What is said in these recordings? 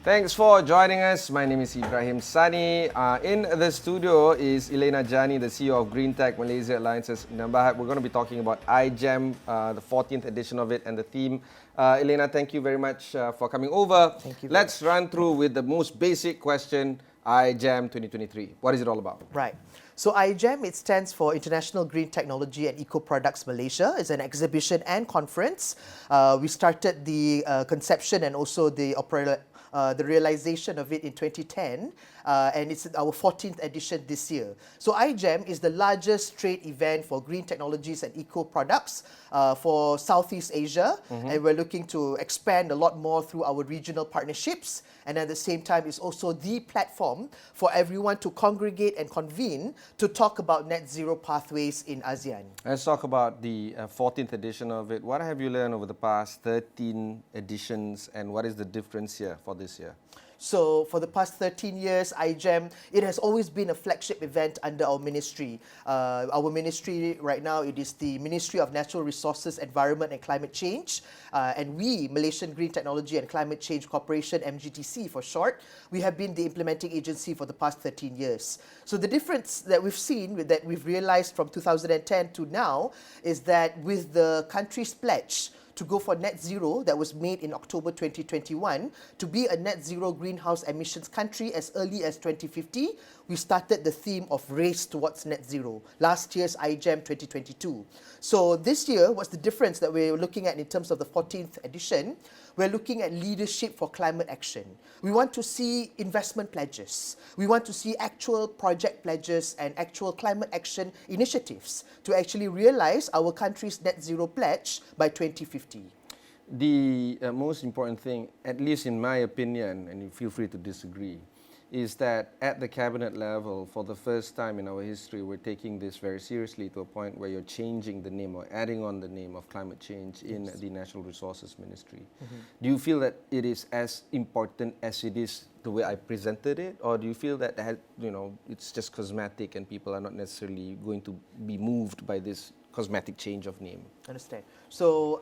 Thanks for joining us. My name is Ibrahim Sani. In the studio is Elena Jani, the CEO of Greentech Malaysia Alliances. We're going to be talking about IGEM, the 14th edition of it, and the theme. Elena, thank you very much for coming over. Thank you. Let's run through with the most basic question, IGEM 2023. What is it all about? Right. So IGEM, it stands for International Green Technology and Eco Products Malaysia. It's an exhibition and conference. We started the conception and also the realization of it in 2010, and it's our 14th edition this year. So IGEM is the largest trade event for green technologies and eco products for Southeast Asia, and we're looking to expand a lot more through our regional partnerships, and at the same time it's also the platform for everyone to congregate and convene to talk about net zero pathways in ASEAN. Let's talk about the 14th edition of it. What have you learned over the past 13 editions, and what is the difference here for this year? So for the past 13 years, IGEM, it has always been a flagship event under our ministry. Our ministry right now, it is the Ministry of Natural Resources, Environment and Climate Change. And we, Malaysian Green Technology and Climate Change Corporation, MGTC for short, we have been the implementing agency for the past 13 years. So the difference that we've seen, that we've realized from 2010 to now, is that with the country's pledge to go for net zero that was made in October 2021, to be a net zero greenhouse emissions country as early as 2050, we started the theme of race towards net zero, last year's IGEM 2022. So this year, what's the difference that we're looking at in terms of the 14th edition? We're looking at leadership for climate action. We want to see investment pledges. We want to see actual project pledges and actual climate action initiatives to actually realize our country's net zero pledge by 2050. The most important thing, at least in my opinion, and you feel free to disagree, is that at the cabinet level, for the first time in our history, we're taking this very seriously to a point where you're changing the name or adding on the name of climate change in the Natural Resources Ministry. Do you feel that it is as important as it is the way I presented it, or do you feel that it's just cosmetic and people are not necessarily going to be moved by this cosmetic change of name? Understand. So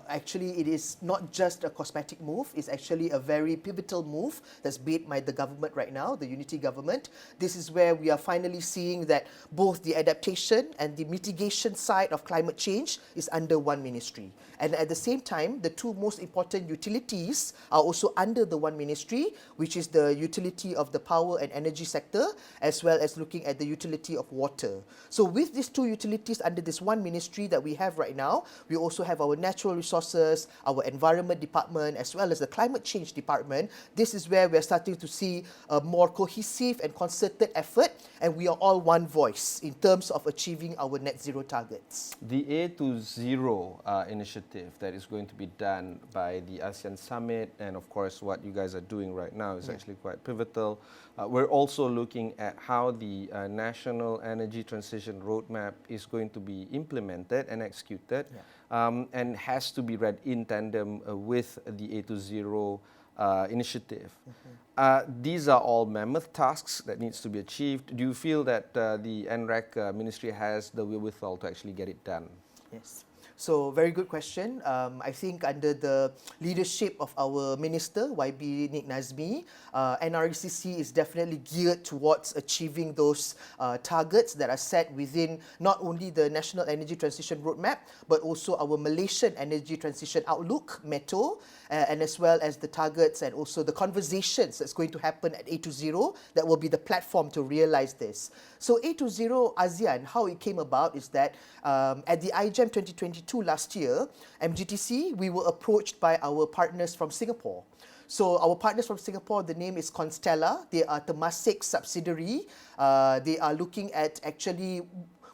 actually it is not just a cosmetic move, it's actually a very pivotal move that's made by the government right now, the unity government. This is where we are finally seeing that both the adaptation and the mitigation side of climate change is under one ministry. And at the same time, the two most important utilities are also under the one ministry, which is the utility of the power and energy sector, as well as looking at the utility of water. So with these two utilities under this one ministry that we have right now, we also have our natural resources, our environment department, as well as the climate change department. This is where we're starting to see a more cohesive and concerted effort, and we are all one voice in terms of achieving our net zero targets. The A to Zero initiative that is going to be done by the ASEAN Summit, and of course what you guys are doing right now is actually quite pivotal. We're also looking at how the National Energy Transition Roadmap is going to be implemented and executed, and has to be read in tandem with the A to Zero initiative. These are all mammoth tasks that needs to be achieved. Do you feel that the NREC ministry has the wherewithal to actually get it done? Yes. So, very good question. I think under the leadership of our Minister, YB Nik Nazmi, NRCC is definitely geared towards achieving those targets that are set within not only the National Energy Transition Roadmap, but also our Malaysian Energy Transition Outlook, METO, and as well as the targets and also the conversations that's going to happen at A20 that will be the platform to realize this. So A20 ASEAN, how it came about is that at the IGEM 2022 last year, MGTC, we were approached by our partners from Singapore. So our partners from Singapore, the name is Constella. They are Temasek's subsidiary. They are looking at actually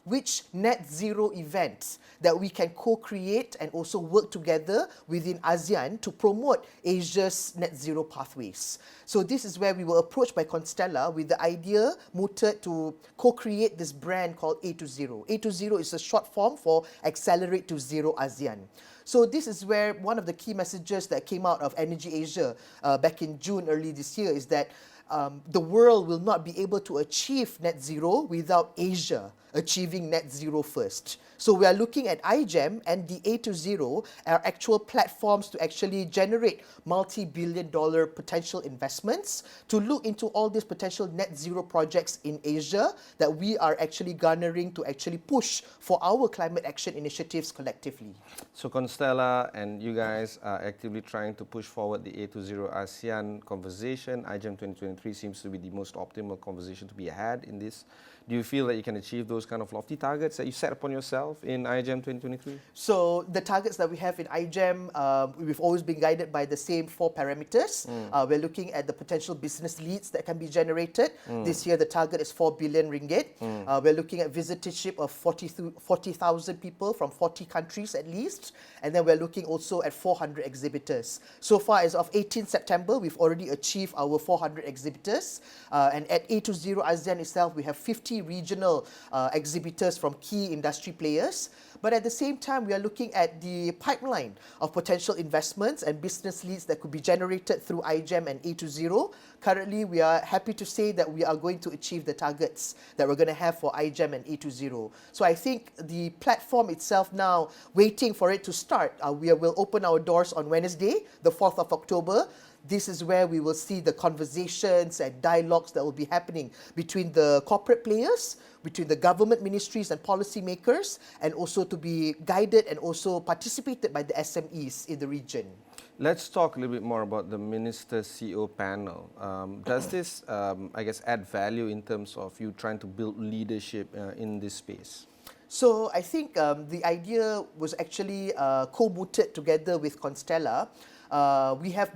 which net zero events that we can co-create and also work together within ASEAN to promote Asia's net zero pathways. So this is where we were approached by Constella with the idea mooted to co-create this brand called A20. A20 is a short form for Accelerate to Zero ASEAN. So this is where one of the key messages that came out of Energy Asia back in June early this year is that the world will not be able to achieve net zero without Asia achieving net zero first. So we are looking at IGEM and the A20 are actual platforms to actually generate multi-billion-dollar potential investments to look into all these potential net zero projects in Asia that we are actually garnering to actually push for our climate action initiatives collectively. So Constella and you guys are actively trying to push forward the A20 ASEAN conversation. IGEM 2023 seems to be the most optimal conversation to be had in this. Do you feel that you can achieve those kind of lofty targets that you set upon yourself in IGEM 2023? So the targets that we have in IGEM, we've always been guided by the same 4 parameters. We're looking at the potential business leads that can be generated. This year, the target is 4 billion ringgit. We're looking at visitorship of 40,000 people from 40 countries at least. And then we're looking also at 400 exhibitors. So far, as of 18 September, we've already achieved our 400 exhibitors. And at A20 ASEAN itself, we have 50 regional exhibitors from key industry players. But at the same time, we are looking at the pipeline of potential investments and business leads that could be generated through IGEM and A20. Currently, we are happy to say that we are going to achieve the targets that we're going to have for IGEM and A20. So I think the platform itself now, waiting for it to start, we will open our doors on Wednesday, the 4th of October. This is where we will see the conversations and dialogues that will be happening between the corporate players, between the government ministries and policymakers, and also to be guided and also participated by the SMEs in the region. Let's talk a little bit more about the Minister CEO panel. Does this, I guess, add value in terms of you trying to build leadership in this space? So I think the idea was actually co-mooted together with Constella. We have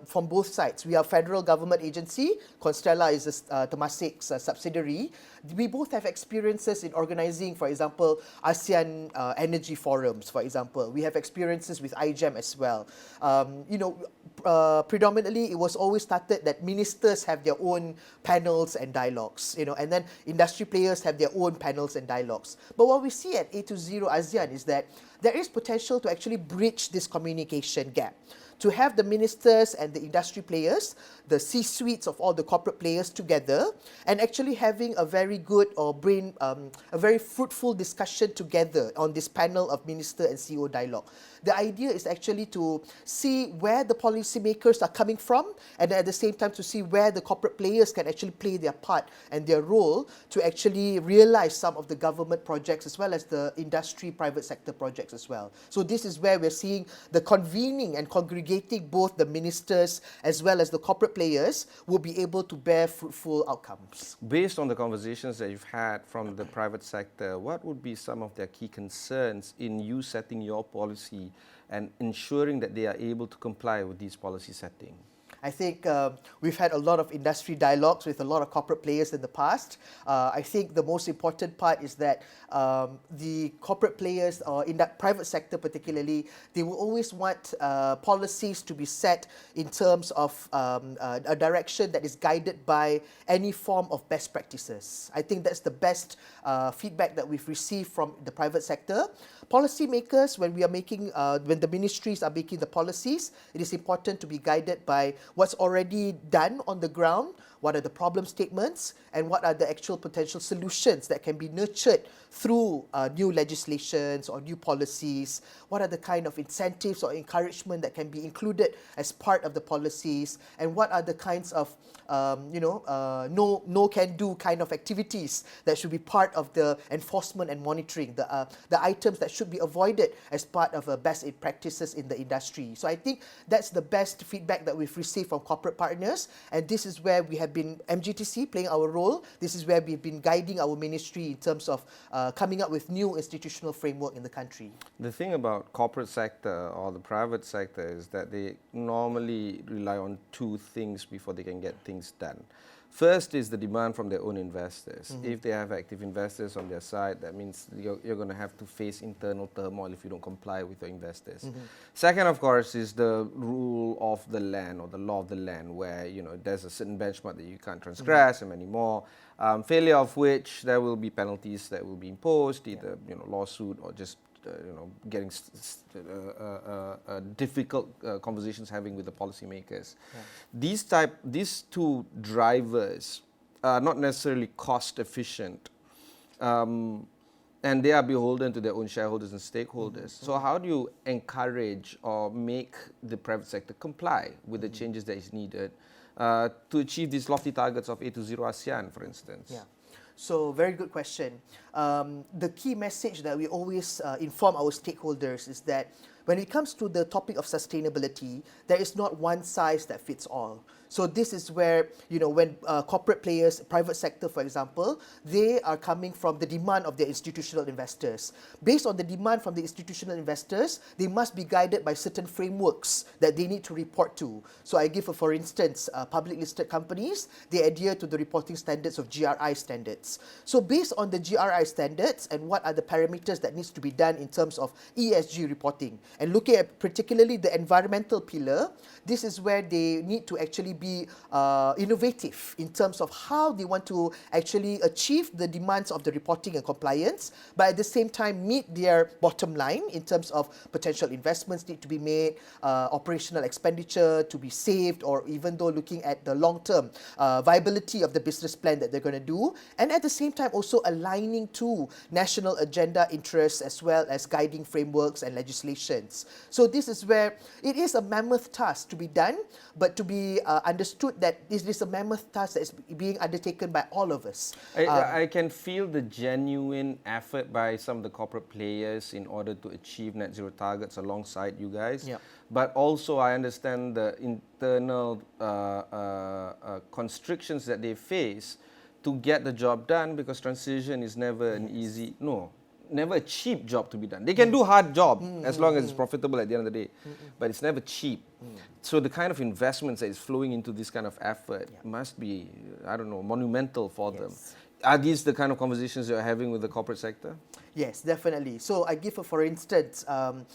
from both sides. We are a federal government agency. Constella is Temasik's subsidiary. We both have experiences in organizing, for example, ASEAN energy forums, for example. We have experiences with IGEM as well. Predominantly, it was always started that ministers have their own panels and dialogues, and then industry players have their own panels and dialogues. But what we see at A20 ASEAN is that there is potential to actually bridge this communication gap, to have the ministers and the industry players, the C-suites of all the corporate players together, and actually having a very good a very fruitful discussion together on this panel of minister and CEO dialogue. The idea is actually to see where the policymakers are coming from, and at the same time to see where the corporate players can actually play their part and their role to actually realize some of the government projects as well as the industry private sector projects as well. So this is where we're seeing the convening and congregating both the ministers as well as the corporate players will be able to bear fruitful outcomes. Based on the conversations that you've had from the private sector, what would be some of their key concerns in you setting your policy and ensuring that they are able to comply with these policy setting? I think we've had a lot of industry dialogues with a lot of corporate players in the past. I think the most important part is that the corporate players, or in that private sector particularly, they will always want policies to be set in terms of a direction that is guided by any form of best practices. I think that's the best feedback that we've received from the private sector. Policymakers, when the ministries are making the policies, it is important to be guided by what's already done on the ground, what are the problem statements, and what are the actual potential solutions that can be nurtured through new legislations or new policies, what are the kind of incentives or encouragement that can be included as part of the policies, and what are the kinds of no-can-do kind of activities that should be part of the enforcement and monitoring, the items that should be avoided as part of best practices in the industry. So I think that's the best feedback that we've received from corporate partners, and this is where we have been, MGTC, playing our role. This is where we've been guiding our ministry in terms of coming up with new institutional framework in the country. The thing about corporate sector or the private sector is that they normally rely on two things before they can get things done. First is the demand from their own investors. If they have active investors on their side, that means you're going to have to face internal turmoil if you don't comply with your investors. Second, of course, is the rule of the land or the law of the land, where there's a certain benchmark that you can't transgress and many more. Failure of which there will be penalties that will be imposed, either lawsuit or just getting difficult conversations having with the policymakers. Yeah. These two drivers are not necessarily cost efficient. And they are beholden to their own shareholders and stakeholders. So how do you encourage or make the private sector comply with the changes that is needed to achieve these lofty targets of A20 ASEAN, for instance? Yeah. So, very good question. The key message that we always inform our stakeholders is that when it comes to the topic of sustainability, there is not one size that fits all. So this is where, when corporate players, private sector, for example, they are coming from the demand of their institutional investors. Based on the demand from the institutional investors, they must be guided by certain frameworks that they need to report to. So I give, for instance, public listed companies, they adhere to the reporting standards of GRI standards. So based on the GRI standards and what are the parameters that needs to be done in terms of ESG reporting, and looking at particularly the environmental pillar, this is where they need to actually be innovative in terms of how they want to actually achieve the demands of the reporting and compliance, but at the same time meet their bottom line in terms of potential investments need to be made, operational expenditure to be saved, or even though looking at the long-term viability of the business plan that they're going to do, and at the same time also aligning to national agenda interests as well as guiding frameworks and legislations. So this is where it is a mammoth task to be done, but to be understood that this is a mammoth task that is being undertaken by all of us. I can feel the genuine effort by some of the corporate players in order to achieve net zero targets alongside you guys. Yep. But also I understand the internal constrictions that they face to get the job done, because transition is never an easy, never a cheap job to be done. They can do hard job as long as it's profitable at the end of the day, but it's never cheap. So the kind of investments that is flowing into this kind of effort must be, monumental for them. Are these the kind of conversations you're having with the corporate sector? Yes, definitely. So I give, for instance, the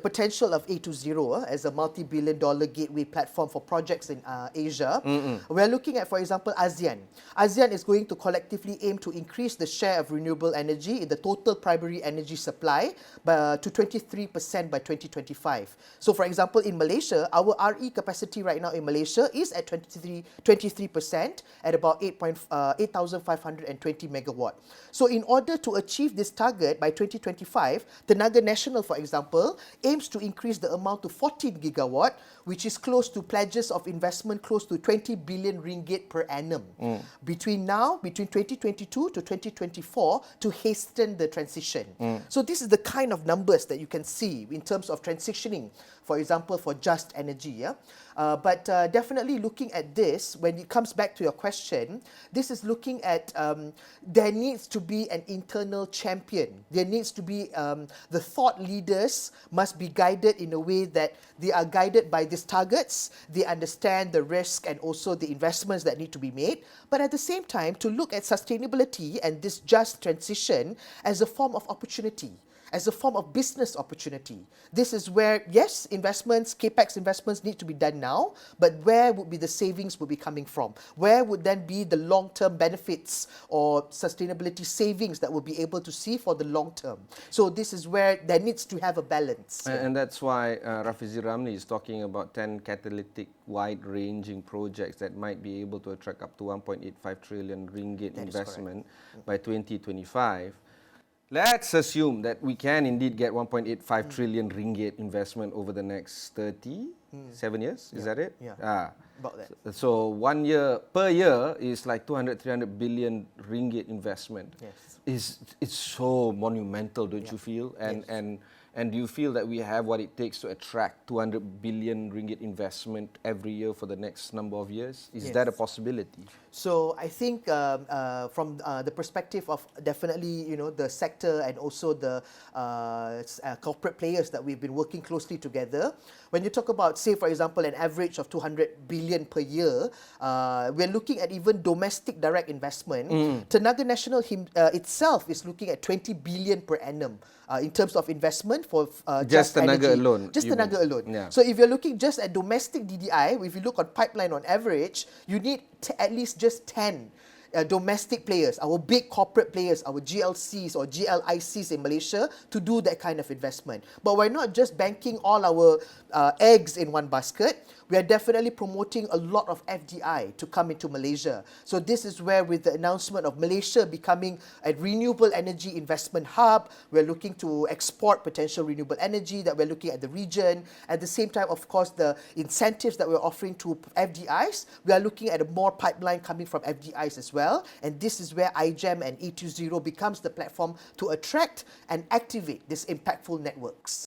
potential of A20 as a multi-billion-dollar gateway platform for projects in Asia. We're looking at, for example, ASEAN. ASEAN is going to collectively aim to increase the share of renewable energy in the total primary energy supply to 23% by 2025. So, for example, in Malaysia, our RE capacity right now in Malaysia is at 23% at about 8,520 megawatt. So in order to achieve this target by 2025, Tenaga Nasional, for example, aims to increase the amount to 14 gigawatt, which is close to pledges of investment close to 20 billion ringgit per annum between 2022 to 2024 to hasten the transition. So this is the kind of numbers that you can see in terms of transitioning, for example, for just energy. But definitely looking at this, when it comes back to your question, this is looking at there needs to be an internal champion. There needs to be the thought leaders must be guided in a way that they are guided by these targets, they understand the risk and also the investments that need to be made, but at the same time to look at sustainability and this just transition as a form of opportunity, as a form of business opportunity. This is where, yes, investments, capex investments need to be done now, but where would be the savings would be coming from? Where would then be the long-term benefits or sustainability savings that we'll be able to see for the long term? So this is where there needs to have a balance. And that's why Rafizi Ramli is talking about 10 catalytic wide-ranging projects that might be able to attract up to 1.85 trillion ringgit investment by 2025. Let's assume that we can indeed get 1.85 trillion ringgit investment over the next 7 years. Is that it? Yeah. About that. So 1 year per year is like 200-300 billion ringgit investment. Yes. It's so monumental, don't you feel? And do you feel that we have what it takes to attract 200 billion ringgit investment every year for the next number of years? Is that a possibility? So I think from the perspective of definitely, the sector and also the corporate players that we've been working closely together, when you talk about, say, for example, an average of 200 billion per year, we're looking at even domestic direct investment. Tenaga Nasional itself is looking at 20 billion per annum in terms of investment for just Tenaga energy. alone. Just Tenaga alone. Yeah. So if you're looking just at domestic DDI, if you look on pipeline on average, you need at least just 10 domestic players, our big corporate players, our GLCs or GLICs in Malaysia to do that kind of investment. But we're not just banking all our eggs in one basket. We are definitely promoting a lot of FDI to come into Malaysia. So this is where, with the announcement of Malaysia becoming a renewable energy investment hub, we're looking to export potential renewable energy, that we're looking at the region. At the same time, of course, the incentives that we're offering to FDIs, we are looking at a more pipeline coming from FDIs as well. And this is where IGEM and A20 becomes the platform to attract and activate these impactful networks.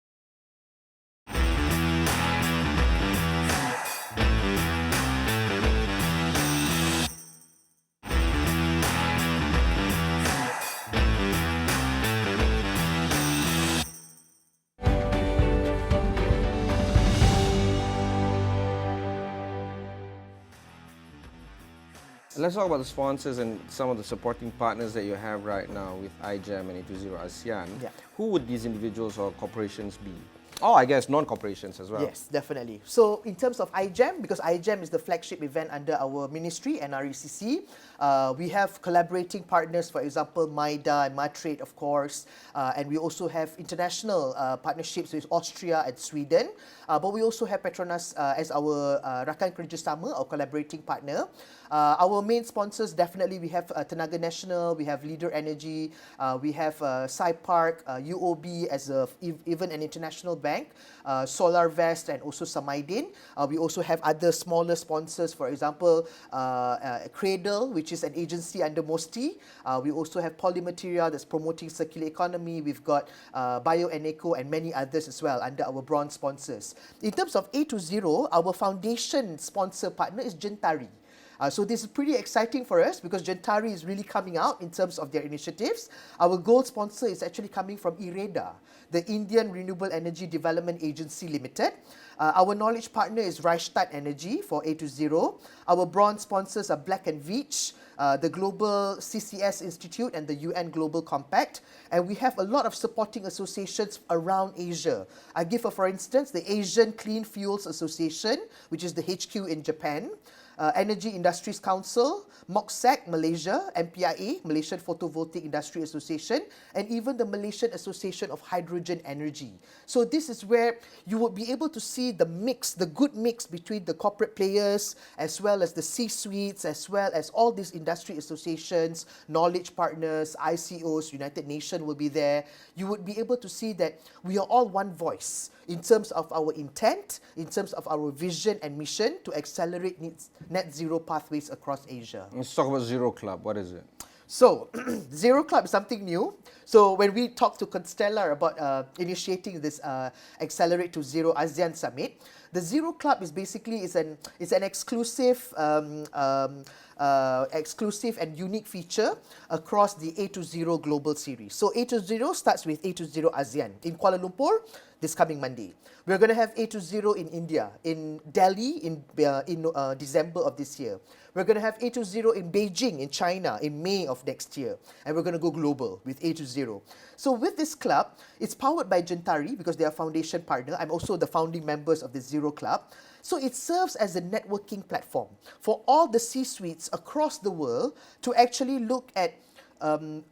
Let's talk about the sponsors and some of the supporting partners that you have right now with IGEM and A20 ASEAN. Yeah. Who would these individuals or corporations be? Oh, I guess non-corporations as well. Yes, definitely. So in terms of IGEM, because IGEM is the flagship event under our ministry, NRECC, we have collaborating partners, for example, MIDA and Matrade, of course, and we also have international partnerships with Austria and Sweden, but we also have Petronas as our Rakan Kerjasama, our collaborating partner. Our main sponsors, definitely we have Tenaga Nasional, we have Leader Energy, we have SciPark, UOB as even an international bank, Solar Vest and also Samaidin. We also have other smaller sponsors, for example, Cradle, which is an agency under MOSTI. We also have Polymateria that's promoting circular economy. We've got BioEneco and many others as well under our bronze sponsors. In terms of A20, our foundation sponsor partner is Gentari. So this is pretty exciting for us because Gentari is really coming out in terms of their initiatives. Our gold sponsor is actually coming from IREDA, the Indian Renewable Energy Development Agency Limited. Our knowledge partner is Reichstadt Energy for A20. Our bronze sponsors are Black & Veatch, the Global CCS Institute and the UN Global Compact. And we have a lot of supporting associations around Asia. I give for instance, the Asian Clean Fuels Association, which is the HQ in Japan. Energy Industries Council, MOCSEC Malaysia, MPIA, Malaysian Photovoltaic Industry Association, and even the Malaysian Association of Hydrogen Energy. So this is where you will be able to see the mix, the good mix between the corporate players, as well as the C-suites, as well as all these industry associations, knowledge partners, ICOs, United Nations will be there. You would be able to see that we are all one voice in terms of our intent, in terms of our vision and mission to accelerate net zero pathways across Asia. Let's talk about Zero Club. What is it? So, Zero Club is something new. So, when we talked to Constellar about initiating this Accelerate to Zero ASEAN Summit, the Zero Club is basically an exclusive exclusive and unique feature across the A20 Global Series. So A20 starts with A20 ASEAN in Kuala Lumpur this coming Monday. We're going to have A20 in India, in Delhi in December of this year. We're going to have A20 in Beijing, in China, in May of next year. And we're going to go global with A20. So with this club, it's powered by Gentari because they are foundation partner. I'm also the founding members of the Zero Club. So it serves as a networking platform for all the C-suites across the world to actually look at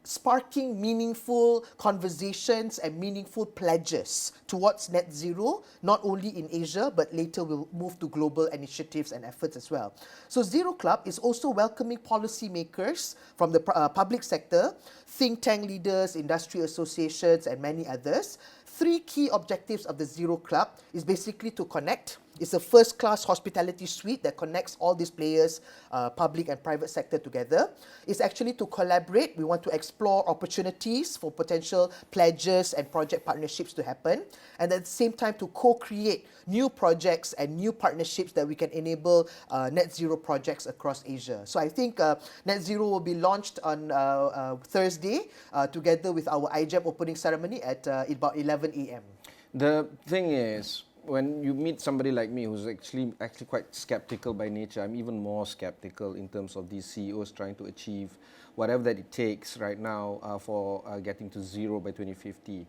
sparking meaningful conversations and meaningful pledges towards net zero, not only in Asia, but later we'll move to global initiatives and efforts as well. So Zero Club is also welcoming policymakers from the public sector, think tank leaders, industry associations, and many others. Three key objectives of the Zero Club is basically to connect. It's a first-class hospitality suite that connects all these players, public and private sector together. It's actually to collaborate. We want to explore opportunities for potential pledges and project partnerships to happen. And at the same time, to co-create new projects and new partnerships that we can enable net zero projects across Asia. So I think net zero will be launched on Thursday together with our IGEM opening ceremony at about 11 a.m. The thing is, when you meet somebody like me who's actually quite skeptical by nature, I'm even more skeptical in terms of these CEOs trying to achieve whatever that it takes right now for getting to zero by 2050.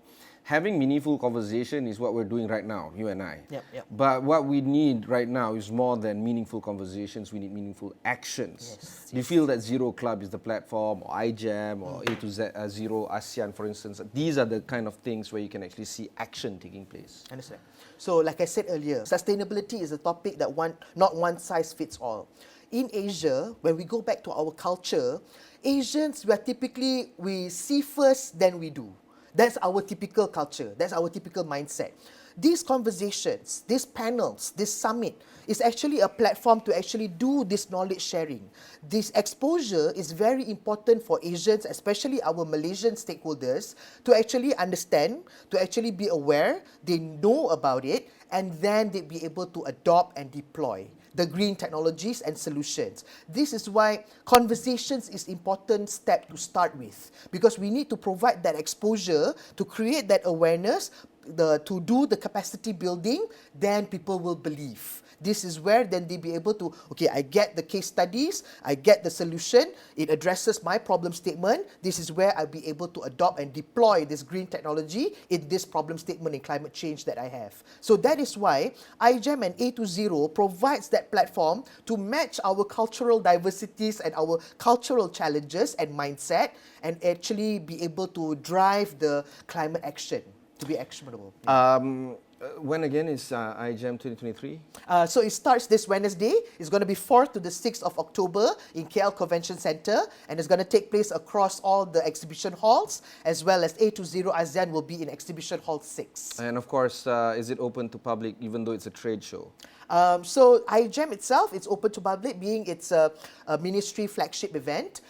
having meaningful conversation is what we're doing right now, you and I. Yep. But what we need right now is more than meaningful conversations. We need meaningful actions. Yes, Do you feel that Zero Club is the platform, or IGEM, or A to Z, Zero ASEAN, for instance? These are the kind of things where you can actually see action taking place. Understand. So, like I said earlier, sustainability is a topic that not one size fits all. In Asia, when we go back to our culture, Asians, we see first, then we do. That's our typical culture. That's our typical mindset. These conversations, these panels, this summit is actually a platform to actually do this knowledge sharing. This exposure is very important for Asians, especially our Malaysian stakeholders, to actually understand, to actually be aware, they know about it, and then they be able to adopt and deploy the green technologies and solutions. This is why conversations is important step to start with, because we need to provide that exposure to create that awareness, to do the capacity building, then people will believe. This is where then they be able to, okay, I get the case studies, I get the solution, it addresses my problem statement. This is where I'll be able to adopt and deploy this green technology in this problem statement in climate change that I have. So that is why IGEM and A20 provides that platform to match our cultural diversities and our cultural challenges and mindset, and actually be able to drive the climate action to be actionable. When again is IGEM 2023? So it starts this Wednesday. It's going to be 4th to the 6th of October in KL Convention Centre, and it's going to take place across all the exhibition halls, as well as A20 ASEAN will be in Exhibition Hall 6. And of course, is it open to public even though it's a trade show? So IGEM itself, it's open to public, being it's a ministry flagship event.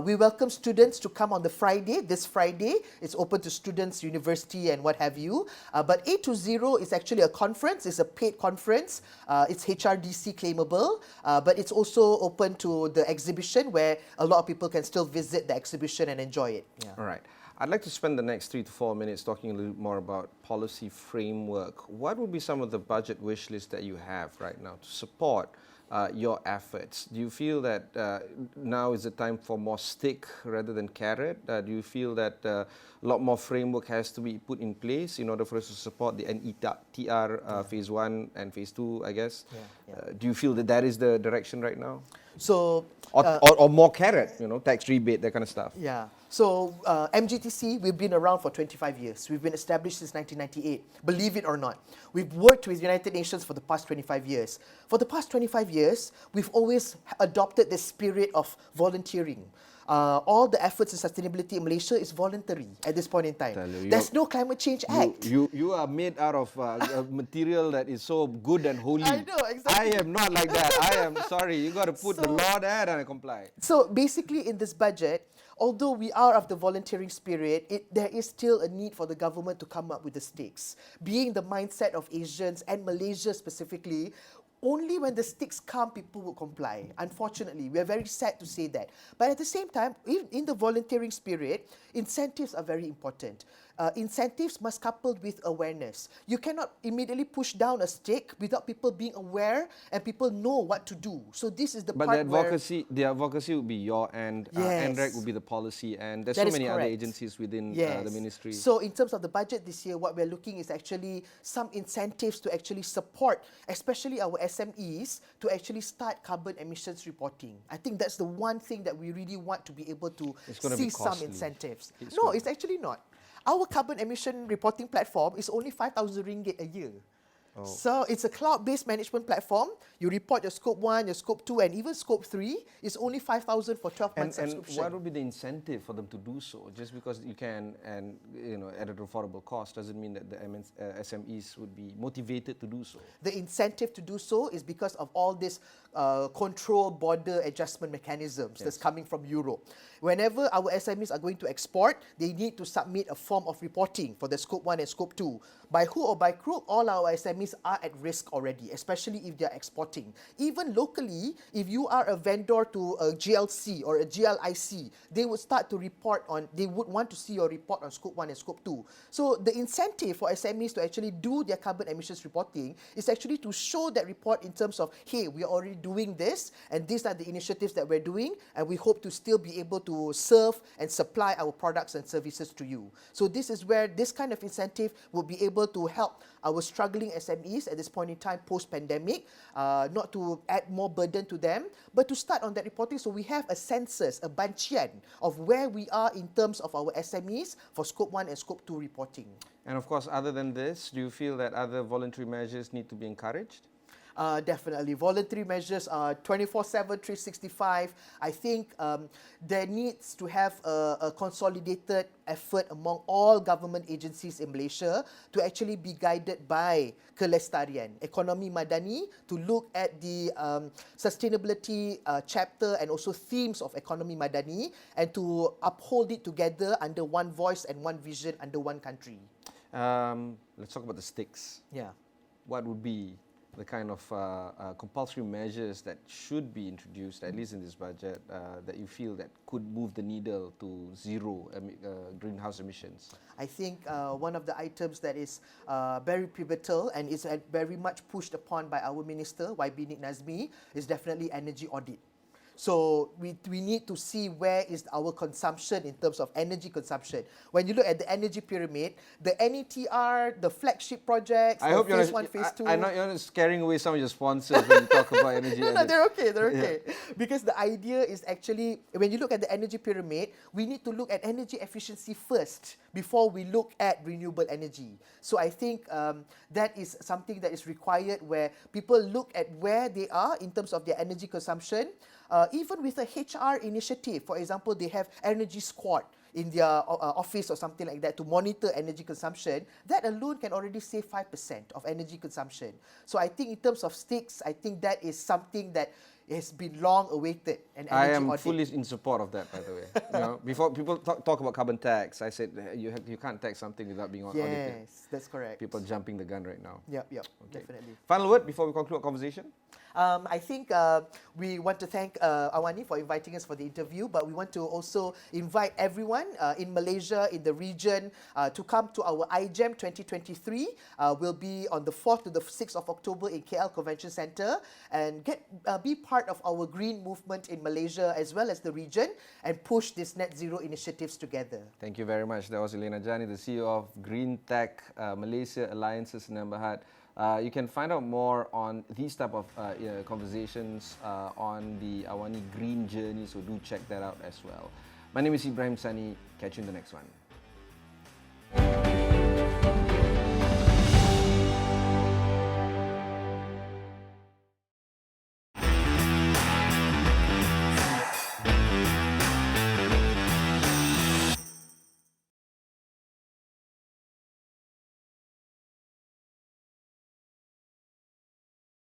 We welcome students to come on this Friday. It's open to students, university, and what have you. But A20 is actually a conference. It's a paid conference. It's HRDC claimable, but it's also open to the exhibition, where a lot of people can still visit the exhibition and enjoy it. Yeah. All right. I'd like to spend the next 3 to 4 minutes talking a little more about policy framework. What would be some of the budget wish lists that you have right now to support your efforts? Do you feel that now is the time for more stick rather than carrot? Do you feel that a lot more framework has to be put in place in order for us to support the NETR phase 1 and phase 2, I guess? Do you feel that that is the direction right now? So, or more carrot, tax rebate, that kind of stuff? Yeah. So MGTC, we've been around for 25 years. We've been established since 1998. Believe it or not, we've worked with United Nations for the past 25 years. For the past 25 years, we've always adopted the spirit of volunteering. All the efforts in sustainability in Malaysia is voluntary at this point in time. There's no Climate Change Act. You are made out of material that is so good and holy. I know, exactly. I am not like that. I am sorry. You got to put the law there and I comply. So basically in this budget, although we are of the volunteering spirit, there is still a need for the government to come up with the stakes. Being the mindset of Asians and Malaysia specifically, only when the stakes come, people will comply. Unfortunately, we are very sad to say that. But at the same time, in the volunteering spirit, incentives are very important. Incentives must couple with awareness. You cannot immediately push down a stake without people being aware and people know what to do. So this is the part where... But the advocacy would be your end, NREC would be the policy, and there's so many other agencies within the ministry. So in terms of the budget this year, what we're looking is actually some incentives to actually support, especially our SMEs, to actually start carbon emissions reporting. I think that's the one thing that we really want to be able to see some incentives. No, it's actually not. Our carbon emission reporting platform is only 5,000 ringgit a year. Oh. So it's a cloud-based management platform. You report your scope 1, your scope 2, and even scope 3. It's only 5,000 for 12 months subscription. And what would be the incentive for them to do so? Just because you can, and at an affordable cost, doesn't mean that the SMEs would be motivated to do so. The incentive to do so is because of all this control border adjustment mechanisms that's coming from Europe. Whenever our SMEs are going to export, they need to submit a form of reporting for the scope 1 and scope 2. By hook or by crook, all our SMEs SMEs are at risk already, especially if they're exporting. Even locally, if you are a vendor to a GLC or a GLIC, they would start to report on, they would want to see your report on Scope 1 and Scope 2. So the incentive for SMEs to actually do their carbon emissions reporting is actually to show that report in terms of, hey, we are already doing this, and these are the initiatives that we're doing, and we hope to still be able to serve and supply our products and services to you. So this is where this kind of incentive will be able to help our struggling SMEs at this point in time post-pandemic, not to add more burden to them, but to start on that reporting so we have a census, a bancian of where we are in terms of our SMEs for Scope 1 and Scope 2 reporting. And of course, other than this, do you feel that other voluntary measures need to be encouraged? Definitely. Voluntary measures are 24/7, 365. I think there needs to have a consolidated effort among all government agencies in Malaysia to actually be guided by kelestarian, ekonomi madani, to look at the sustainability chapter and also themes of ekonomi madani, and to uphold it together under one voice and one vision under one country. Let's talk about the sticks. Yeah. What would be the kind of compulsory measures that should be introduced, at least in this budget, that you feel that could move the needle to zero greenhouse emissions? I think one of the items that is very pivotal and is very much pushed upon by our Minister, YB Nik Nazmi, is definitely energy audit. So we need to see where is our consumption in terms of energy consumption. When you look at the energy pyramid, the NETR, the flagship projects, I hope you're phase 1, phase 2. I know you're not scaring away some of your sponsors when you talk about energy. No, they're okay, they're okay. Because the idea is actually, when you look at the energy pyramid, we need to look at energy efficiency first before we look at renewable energy. So I think that is something that is required, where people look at where they are in terms of their energy consumption. Even with a HR initiative, for example, they have energy squad in their office or something like that to monitor energy consumption. That alone can already save 5% of energy consumption. So I think in terms of sticks, I think that is something that has been long awaited. I am fully in support of that, by the way. You know, before people talk about carbon tax, I said you can't tax something without being audited. Yes, that's correct. People jumping the gun right now. Yep, Okay. definitely. Final word before we conclude our conversation? I think we want to thank AWANI for inviting us for the interview, but we want to also invite everyone in Malaysia, in the region, to come to our IGEM 2023. We'll be on the 4th to the 6th of October in KL Convention Centre, and be part of our green movement in Malaysia as well as the region, and push these net zero initiatives together. Thank you very much. That was Elena Jani, the CEO of Greentech Malaysia Alliances in Berhad. You can find out more on these type of conversations on the AWANI Green Journey, so do check that out as well. My name is Ibrahim Sani. Catch you in the next one.